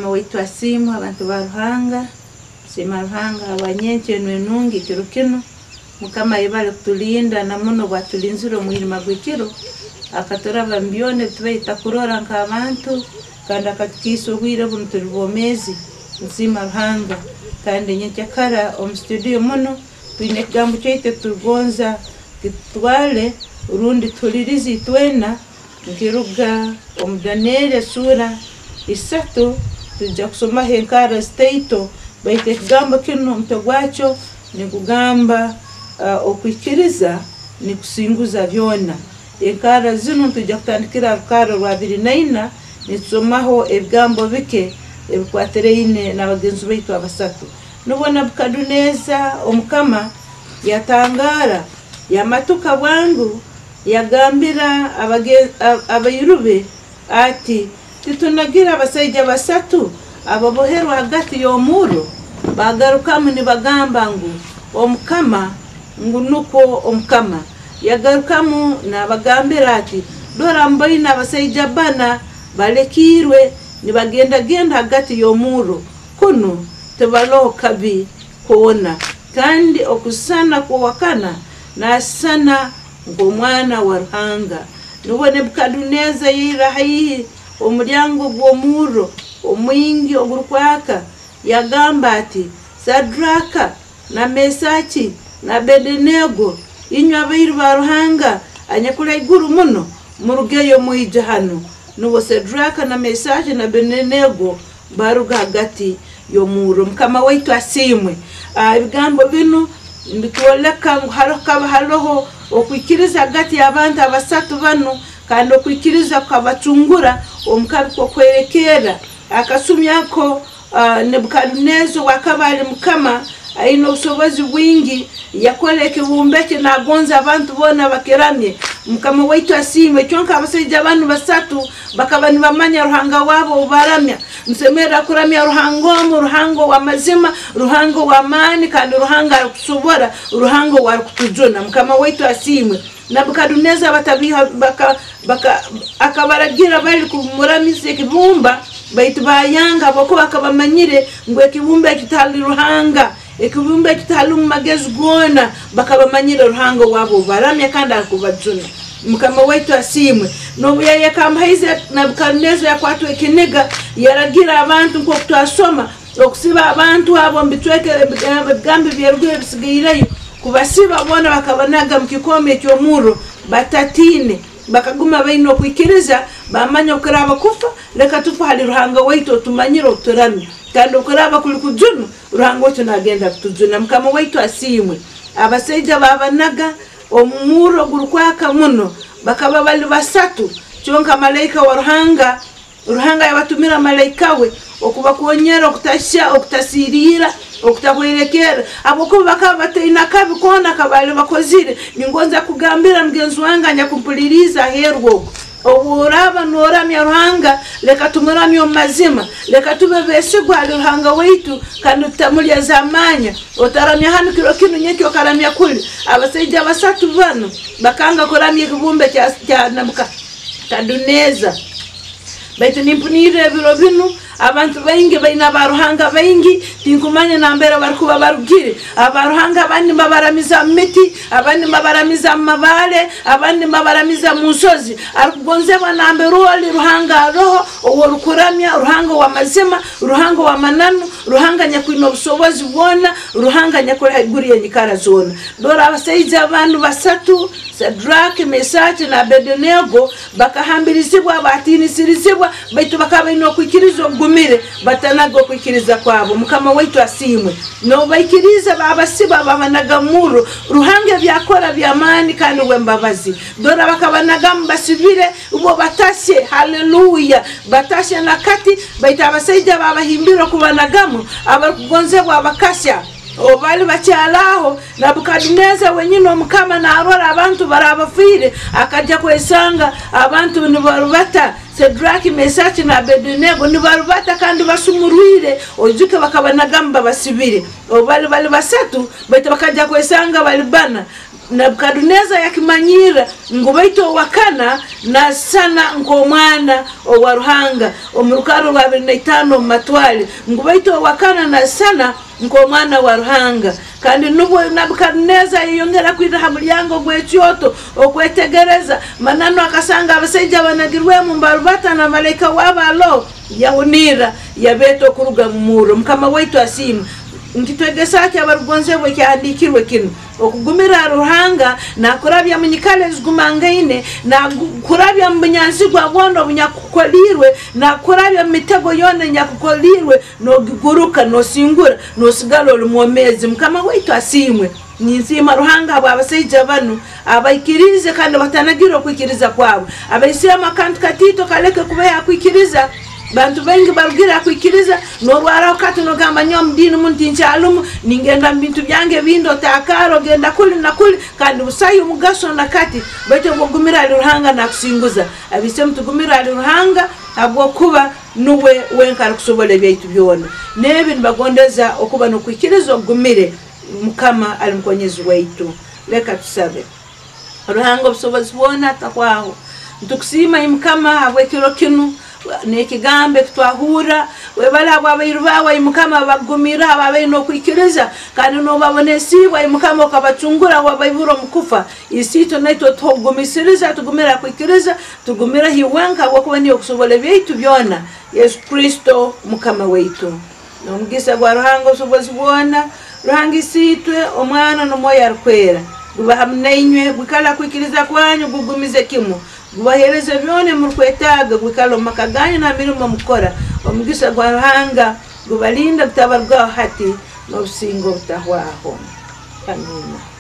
Waitwa simu abantu baruhanga sima ruhanga abanyenche nwenungi kirukino mukama ibale kutulinda na muno bwatulinziro mwirima gwikiro akatora bambione tubaita kurora nk'abantu kandi akakiso gwire bunturibomezi nsima ruhanga kandi nyekyakara studio muno twine gambo cyaite tugonza kitwale urundi tulirizi twena nkiruga omudanere sura isatu tujja kusoma henkara stato baite kugamba kino mtogwacho ni kugamba okwikiriza ni kusinguza byona henkara zino tujja kutandikira rukaro rwa 29 nitsomaho ebigambo bike ebikwatereine n'abagenzi baitu abasatu nubona bukaduneza omukama yatangara yamatuka bwangu yagambira abayirube ati titunagira abasaija basatu ababoherwa hagati y'omuro bagarukamu ni bagamba ngu omukama ngunuko omukama yagarukamu nabagambira ati dora mbaina abasaija bana balekirwe ni bagenda hagati y'omuro kuno tebalo kabi kuona kandi okusana kuwakana na sana ngomwana wa Ruhanga nubone bukaduneza yirahihi omulyango gw'omuro omwingi ogurukwaka yagamba ati Sadraka na Mesaki na Abednego inywa abiru ba Ruhanga anyakula iguru muno murugeyo muija hano nubo Sadraka na Mesaki na Abednego baruga hagati y'omuro mukama waitu asimwe ibigambo bino mbitoleka haloho okwikiriza hagati y'abantu abasatu bano kandi okwikiriza kwabacungura omukabi ko kwerekera akasumyako Nebukadnezo wakabali mukama aino usobozi bwingi yakoleke bumbeke nagonza abantu bona bakeramye mukama waitu asimwe cyonka abasaija abantu basatu bakabani bamanya Ruhanga wabo ubaramya msemera kuramya ruhango wa mazima ruhango wa amani kandi ruhanga kusobora ruhango wa kutujona mukama waitu asimwe Nebukadneza batabiha akabaragira bali kumuramise kibumba baitu bayanga bako bakabamanyire ngwe kibumba kitali ruhanga ekibumba kitali magezi gona bakabamanyire ruhango wabo baramya kandi akubajuna mukama waitu asimwe no yeye kama hize Nebukadneza yakwatu ekiniga yaragira abantu nko kutwasoma okusiba abantu abo mbitwekere bigambi byerugwe bisigireyo kubasiba bona bakabanaga mukikome cy'omuro batatine bakaguma baino kwikiriza bamanya okuraba kufa leka tufa hali Ruhanga waitu tumanyiro turamye kandi okuraba kuli kujunu Ruhanga waitu nagenda kutujuna mukama waitu asimwe abasaija babanaga omuro gurukwaka muno bakaba bali basatu cyonka malaika wa Ruhanga yabatumira malaika we okuba kuonyera okutasha okutasirira okutahwerekera aboko bakaba batayina kabi kona kabale bakozire ningonza kugambira mgenzi wanga nyakumpuliriza herwo oburaba noramya Ruhanga leka tumuramya mazima leka tubebesigwa Ruhanga waitu kandi tutamulya zamanya otaramya hanu kilo kinu nyekyo karamya kuli abasaija basatu bano bakanga kuramya kibumbe cya Nebukadneza baitu nimpunire biro bino abantu baingi baina baruhanga baingi tinkumanya nambera barikuba barugire abaruhanga abandi mabaramiza miti abandi mabaramiza mabale abandi mabaramiza musozi arikugonzeba nambero ali Ruhanga roho oworukuramya Ruhanga wa mazima Ruhanga wa mananu Ruhanga nyakwino busobozi bwona Ruhanga nyakora iguriye nyikara zona dora abasaija abantu basatu Sadraka Mesaki na Abednego bakahambirizibwa batinisirizibwa baitu bakabaino kwikirizo gumire batanago kwikiriza kwabo mukama waitu asimwe no baikiriza babasiba babanagamuro Ruhanga byakora byamani kandi wembabazi dora bakabanaga mbasibire ubo batashe haleluya batashe nakati baita abasaija babahimbiro kubanagamu abakugonzebwa abakasya obali bacyalaho Nebukadneza wenyino mukama narora abantu barabafire akajja kwesanga abantu nibarubata Sadraka Mesaki na Abednego nibarubata kandi basumuruire ojuke bakabanagamba basibire obali basatu baita bakajja kwesanga balibana Nebukadneza yakimanyira ngo baito wakana na sana ngo mwana wa Ruhanga omurukaro rwa 25 matwale ngo baito wakana na sana ngo mwana wa Ruhanga kandi nubo Nebukadneza yongera kwiraha mulyango gw'ekyoto okwetegereza manano akasanga abasajja banagirwe mu mbarubata na malaika wabalo yahunira yabeto kuruga mumuro mukama waitu asima nkitwegesa cya barugonze bwe cyandikirwe kino okugumira Ruhanga na kurabya munyikale zigumangaine na kurabya mbunyansi gwa bondo bunyakukolirwe na kurabya mitego yone nyakukolirwe no giguruka no singura no sigalo lumomezi mukama waitu asimwe ninsima Ruhanga abo abasajja bano abaikirize kandi batanagiro kwikiriza kwabo abaisema kantu katito kaleke kuba yakwikiriza bantu bengi barugira kwikiriza no rwara okati no gamba nyom dini muntu inchalumu ningenda bintu byange bindo takaro genda kuli na kuli kandi usayo mugaso nakati baito bogumira Ruhanga na kusinguza abise mtugumira Ruhanga abwo kuba nuwe wenkara kusobole byaitu byona nebe nibagondeza okuba no kwikiriza ogumire mukama alimkonyezi waitu leka tusabe Ruhanga busobozi bona takwaho ntukusima imukama abwekiro kinu nekigambe twahura webala abayirubawe imukama bagumira ababe no kwikiriza kandi no babonesiwa imukama okabacungura wabayiburo mukufa isito naito togumisiriza tugumira kwikiriza tugumira hiwanka wakubani okusobole byaitu byona Yesu Kristo mukama weitu nomugisa gwa Ruhanga usobozi bona Ruhanga isitwe omwana no moya rukwera gubahamnainywe bukala kwikiriza kwanyu gugumize kimu gubahereze byone murukwetaga gwikalo makaganya na mirimo mukora omugisa gwa Ruhanga gubalinda gutabarwa hati no busingo butahwaho. Amina.